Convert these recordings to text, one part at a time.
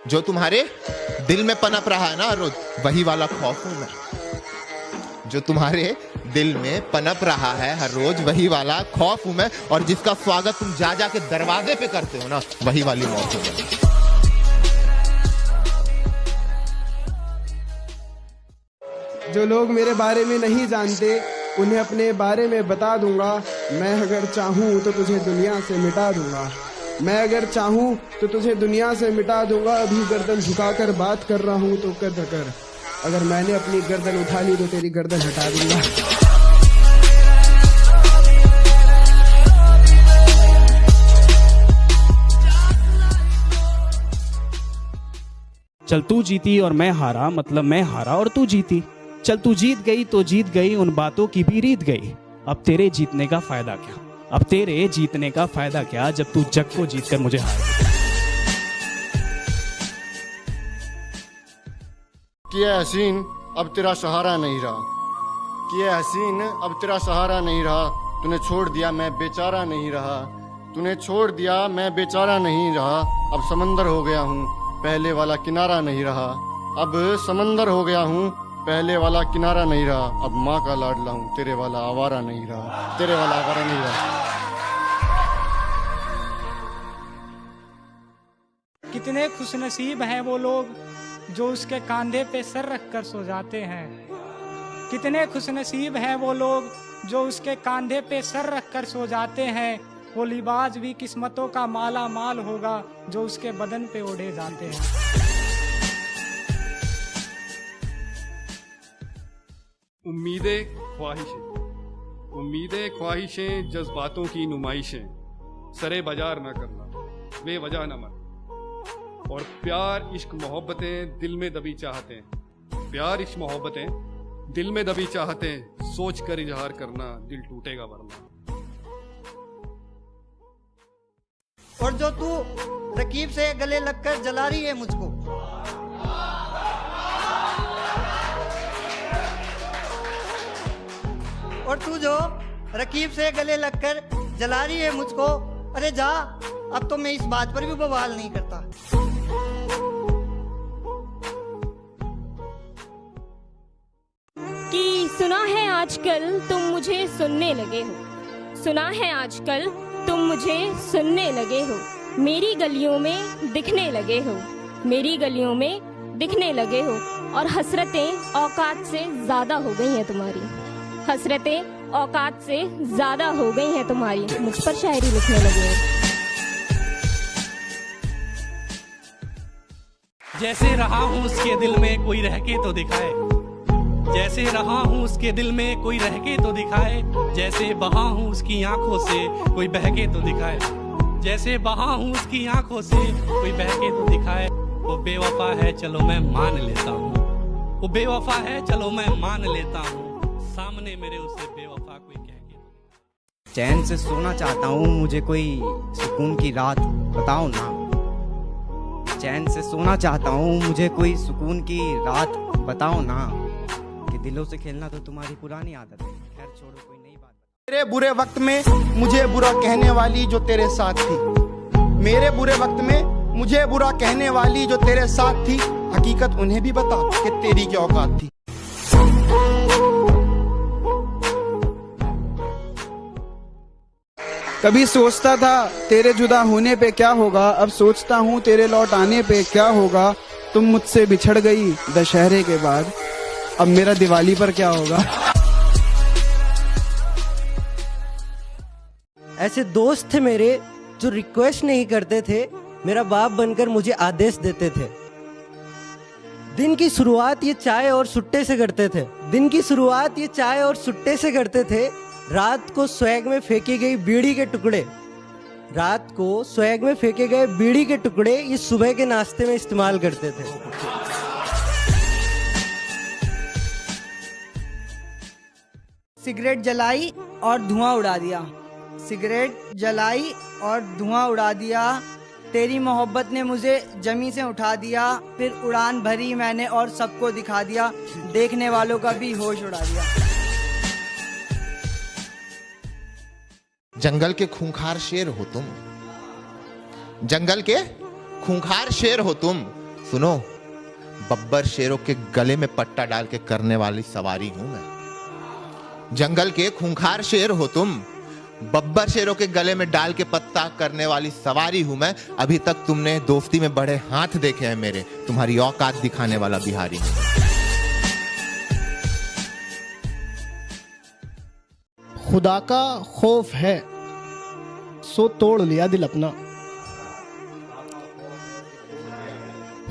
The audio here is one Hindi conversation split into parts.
जो तुम्हारे दिल में पनप रहा है ना रोज, वही वाला खौफ हूं मैं। जो तुम्हारे दिल में पनप रहा है हर रोज, वही वाला खौफ हूं मैं। और जिसका स्वागत तुम जा जा के दरवाजे पे करते हो ना, वही वाली मौत हूं मैं। जो लोग मेरे बारे में नहीं जानते उन्हें अपने बारे में बता दूंगा। मैं अगर चाहूँ तो तुझे दुनिया से मिटा दूंगा। मैं अगर चाहूँ तो तुझे दुनिया से मिटा दूंगा। अभी गर्दन झुकाकर बात कर रहा हूँ तो कद्र कर। अगर मैंने अपनी गर्दन उठा ली तो तेरी गर्दन हटा दूंगा। चल तू जीती और मैं हारा, मतलब मैं हारा और तू जीती। चल तू जीत गई तो जीत गई, उन बातों की भी रीत गई। अब तेरे जीतने का फायदा क्या, अब तेरे जीतने का फायदा क्या, जब तू जग को जीतकर मुझे हार गई। किया हसीन अब तेरा सहारा नहीं रहा, किया हसीन अब तेरा सहारा नहीं रहा। तूने छोड़ दिया मैं बेचारा नहीं रहा, तूने छोड़ दिया मैं बेचारा नहीं रहा। अब समंदर हो गया हूँ पहले वाला किनारा नहीं रहा, अब समंदर हो गया हूँ पहले वाला किनारा नहीं रहा। अब माँ का लाडला हूँ तेरे वाला आवारा नहीं रहा, तेरे वाला आवारा नहीं रहा। कितने खुशनसीब हैं वो लोग जो उसके कंधे पे सर रखकर सो जाते हैं। कितने खुशनसीब हैं वो लोग जो उसके कंधे पे सर रखकर सो जाते हैं। वो लिबास भी किस्मतों का माला माल होगा जो उसके बदन पे ओढ़े जाते हैं। उम्मीदें ख्वाहिशें जज्बातों की नुमाइशें। सरे बाजार ना करना, बेवजह न मर। और प्यार इश्क मोहब्बतें दिल में दबी चाहते हैं, प्यार इश्क मोहब्बतें दिल में दबी चाहते हैं। सोच कर इजहार करना दिल टूटेगा वरना। और जो तू रकीब से गले लगकर जला रही है मुझको, और तू जो रकीब से गले लगकर जला रही है मुझको, अरे जा, अब तो मैं इस बात पर भी बवाल नहीं करता। कि सुना है आजकल तुम मुझे सुनने लगे हो, सुना है आजकल तुम मुझे सुनने लगे हो। मेरी गलियों में दिखने लगे हो, मेरी गलियों में दिखने लगे हो। और हसरतें औकात से ज्यादा हो गई हैं तुम्हारी, हसरतें औकात से ज्यादा हो गई हैं तुम्हारी। मुझ पर शायरी लिखने लगे हो। जैसे रहा हूँ उसके दिल में कोई रह के तो दिखाए, जैसे रहा हूँ उसके दिल में कोई रह के तो दिखाए। जैसे बहा हूँ उसकी आंखों से कोई बह के तो दिखाए, जैसे बहा हूँ उसकी आंखों से कोई बह के तो दिखाए। वो बेवफा है चलो मैं मान लेता हूँ, वो बेवफा है चलो मैं मान लेता हूँ। सामने मेरे उसे बेवफा कोई कह के। चैन से सोना चाहता हूँ, मुझे कोई सुकून की रात बताओ ना। चैन से सोना चाहता हूँ, मुझे कोई सुकून की रात बताओ ना। कि दिलों से खेलना तो तुम्हारी पुरानी आदत है। खैर छोड़ो, कोई नई बात। मेरे बुरे वक्त में मुझे बुरा कहने वाली जो तेरे साथ थी, मेरे बुरे वक्त में मुझे बुरा कहने वाली जो तेरे साथ थी, हकीकत उन्हें भी बता कि तेरी क्या औकात थी। कभी सोचता था तेरे जुदा होने पे क्या होगा, अब सोचता हूँ तेरे लौट आने पे क्या होगा। तुम मुझसे बिछड़ गई दशहरे के बाद, अब मेरा दिवाली पर क्या होगा। ऐसे दोस्त थे मेरे जो रिक्वेस्ट नहीं करते थे, मेरा बाप बनकर मुझे आदेश देते थे। दिन की शुरुआत ये चाय और सुट्टे से करते थे, दिन की शुरुआत ये चाय और सुट्टे से करते थे। रात को स्वैग में फेंकी गई बीड़ी के टुकड़े, रात को स्वैग में फेंके गए बीड़ी के टुकड़े ये सुबह के नाश्ते में इस्तेमाल करते थे। सिगरेट जलाई और धुआं उड़ा दिया, सिगरेट जलाई और धुआं उड़ा दिया। तेरी मोहब्बत ने मुझे जमी से उठा दिया, फिर उड़ान भरी मैंने और सबको दिखा दिया, देखने वालों का भी होश उड़ा दिया। जंगल के खूंखार शेर हो तुम, जंगल के खूंखार शेर हो तुम। सुनो, बब्बर शेरों के गले में पट्टा डाल के करने वाली सवारी हूं मैं। जंगल के खूंखार शेर हो तुम, बब्बर शेरों के गले में डाल के पत्ता करने वाली सवारी हूं मैं। अभी तक तुमने दोस्ती में बड़े हाथ देखे हैं मेरे, तुम्हारी औकात दिखाने वाला बिहारी हूं। खुदा का खौफ है सो तोड़ लिया दिल अपना,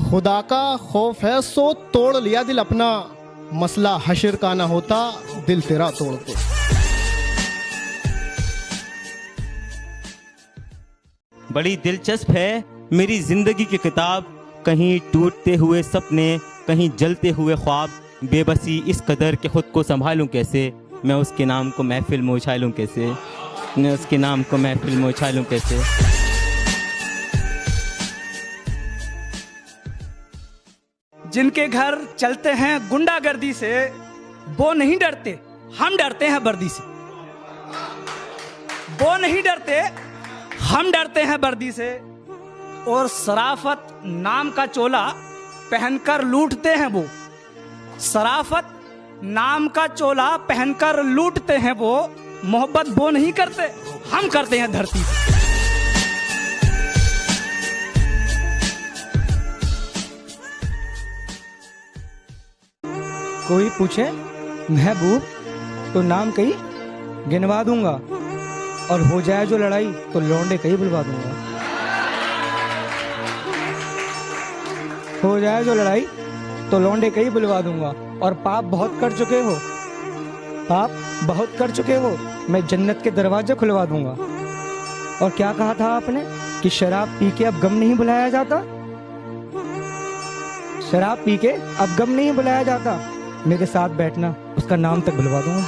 खुदा का खौफ है सो तोड़ लिया दिल अपना, मसला हशर का ना होता दिल तेरा तोड़ के। बड़ी दिलचस्प है मेरी जिंदगी की किताब, कहीं टूटते हुए सपने, कहीं जलते हुए ख्वाब, बेबसी इस कदर के खुद को संभालूं कैसे, मैं उसके नाम को महफिल में उछालूं कैसे, मैं उसके नाम को महफिल में उछालूं कैसे। जिनके घर चलते हैं गुंडागर्दी से, वो नहीं डरते, हम डरते हैं वर्दी से। वो नहीं डरते, हम डरते हैं वर्दी से। और शराफत नाम का चोला पहनकर लूटते हैं वो, शराफत नाम का चोला पहनकर लूटते हैं वो। मोहब्बत वो नहीं करते, हम करते हैं धरती पे। कोई पूछे महबूब तो नाम कहीं गिनवा दूंगा, और हो जाए जो लड़ाई तो लौंडे कहीं बुलवा दूंगा। हो जाए जो लड़ाई तो लौंडे कहीं बुलवा दूंगा। और पाप बहुत कर चुके हो, पाप बहुत कर चुके हो, मैं जन्नत के दरवाजे खुलवा दूंगा। और क्या कहा था आपने कि शराब पी के अब गम नहीं बुलाया जाता, शराब पी के अब गम नहीं बुलाया जाता। मेरे साथ बैठना, उसका नाम तक बुलवा दूंगा।